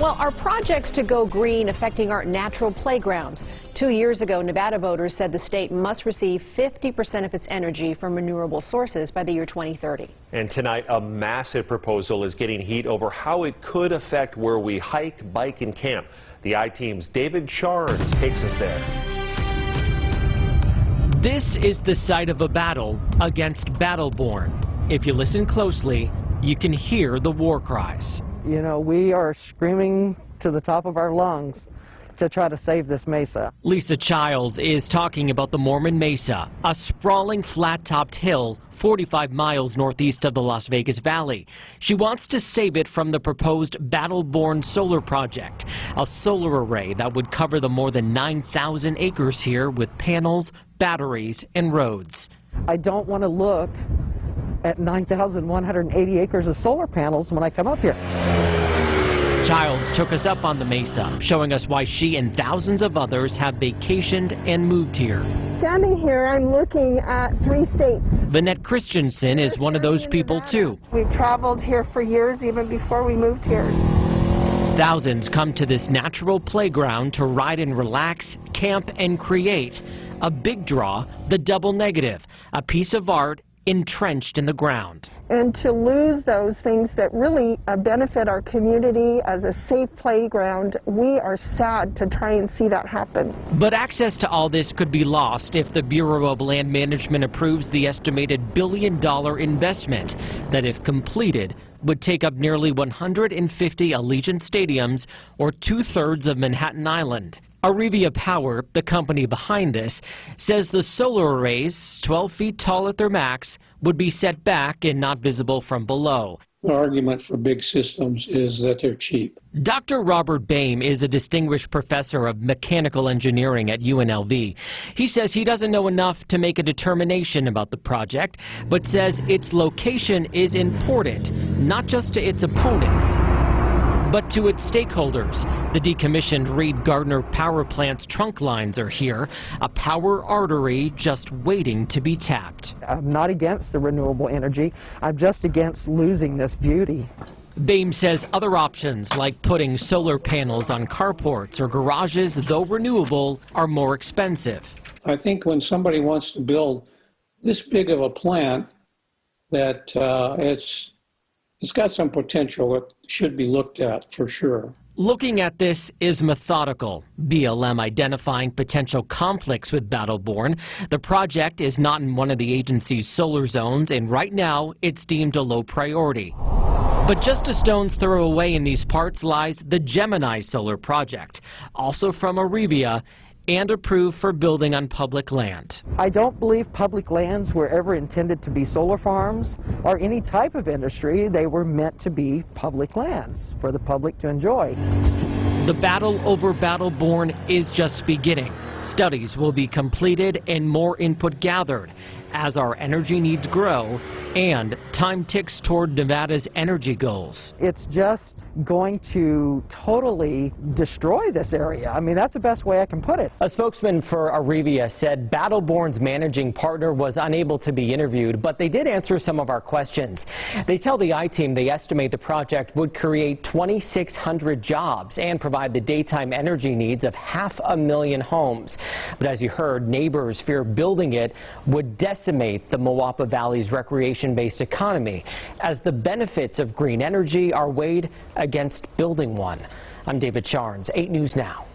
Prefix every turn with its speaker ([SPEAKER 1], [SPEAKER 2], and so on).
[SPEAKER 1] Well, are projects to go green affecting our natural playgrounds? 2 years ago, Nevada voters said the state must receive 50% of its energy from renewable sources by the year 2030.
[SPEAKER 2] And tonight, a massive proposal is getting heat over how it could affect where we hike, bike, and camp. The I-Team's David Charnes takes us there.
[SPEAKER 3] This is the site of a battle against Battleborn. If you listen closely, you can hear the war cries.
[SPEAKER 4] You know, we are screaming to the top of our lungs to try to save this mesa.
[SPEAKER 3] Lisa Childs is talking about the Mormon Mesa, a sprawling flat-topped hill 45 miles northeast of the Las Vegas Valley. She wants to save it from the proposed Battleborn solar project, a solar array that would cover the more than 9,000 acres here with panels, batteries, and roads.
[SPEAKER 4] I don't want to look at 9,180 acres of solar panels when I come up here.
[SPEAKER 3] Childs took us up on the mesa, showing us why she and thousands of others have vacationed and moved here.
[SPEAKER 5] Standing here, I'm looking at 3 states.
[SPEAKER 3] Vanette Christensen is one of those people, too.
[SPEAKER 5] We've traveled here for years, even before we moved here.
[SPEAKER 3] Thousands come to this natural playground to ride and relax, camp, and create. A big draw, the double negative, a piece of art entrenched in the ground.
[SPEAKER 5] And to lose those things that really benefit our community as a safe playground, we are sad to try and see that happen.
[SPEAKER 3] But access to all this could be lost if the Bureau of Land Management approves the estimated billion-dollar investment that, if completed, would take up nearly 150 Allegiant stadiums or 2/3 of Manhattan Island. Arevia Power, the company behind this, says the solar arrays, 12 feet tall at their max, would be set back and not visible from below.
[SPEAKER 6] The argument for big systems is that they're cheap.
[SPEAKER 3] Dr. Robert Boehm is a distinguished professor of mechanical engineering at UNLV. He says he doesn't know enough to make a determination about the project, but says its location is important, not just to its opponents, but to its stakeholders. The decommissioned Reed Gardner power plant's trunk lines are here, a power artery just waiting to be tapped.
[SPEAKER 4] I'm not against the renewable energy. I'm just against losing this beauty.
[SPEAKER 3] Boehm says other options, like putting solar panels on carports or garages, though renewable, are more expensive.
[SPEAKER 6] I think when somebody wants to build this big of a plant, that it's got some potential that should be looked at for sure.
[SPEAKER 3] Looking at this is methodical. BLM identifying potential conflicts with Battleborn. The project is not in one of the agency's solar zones, and right now it's deemed a low priority. But just a stone's throw away in these parts lies the Gemini solar project, also from Arevia, and approved for building on public land.
[SPEAKER 4] I don't believe public lands were ever intended to be solar farms or any type of industry. They were meant to be public lands for the public to enjoy.
[SPEAKER 3] The battle over Battleborn is just beginning. Studies will be completed and more input gathered as our energy needs grow and time ticks toward Nevada's energy goals.
[SPEAKER 4] It's just going to totally destroy this area. I mean, that's the best way I can put it.
[SPEAKER 3] A spokesman for Arevia said Battleborn's managing partner was unable to be interviewed, but they did answer some of our questions. They tell the I-Team they estimate the project would create 2,600 jobs and provide the daytime energy needs of 500,000 homes. But as you heard, neighbors fear building it would decimate the Moapa Valley's recreation-based economy, as the benefits of green energy are weighed against building one. I'm David Charnes, 8 News Now.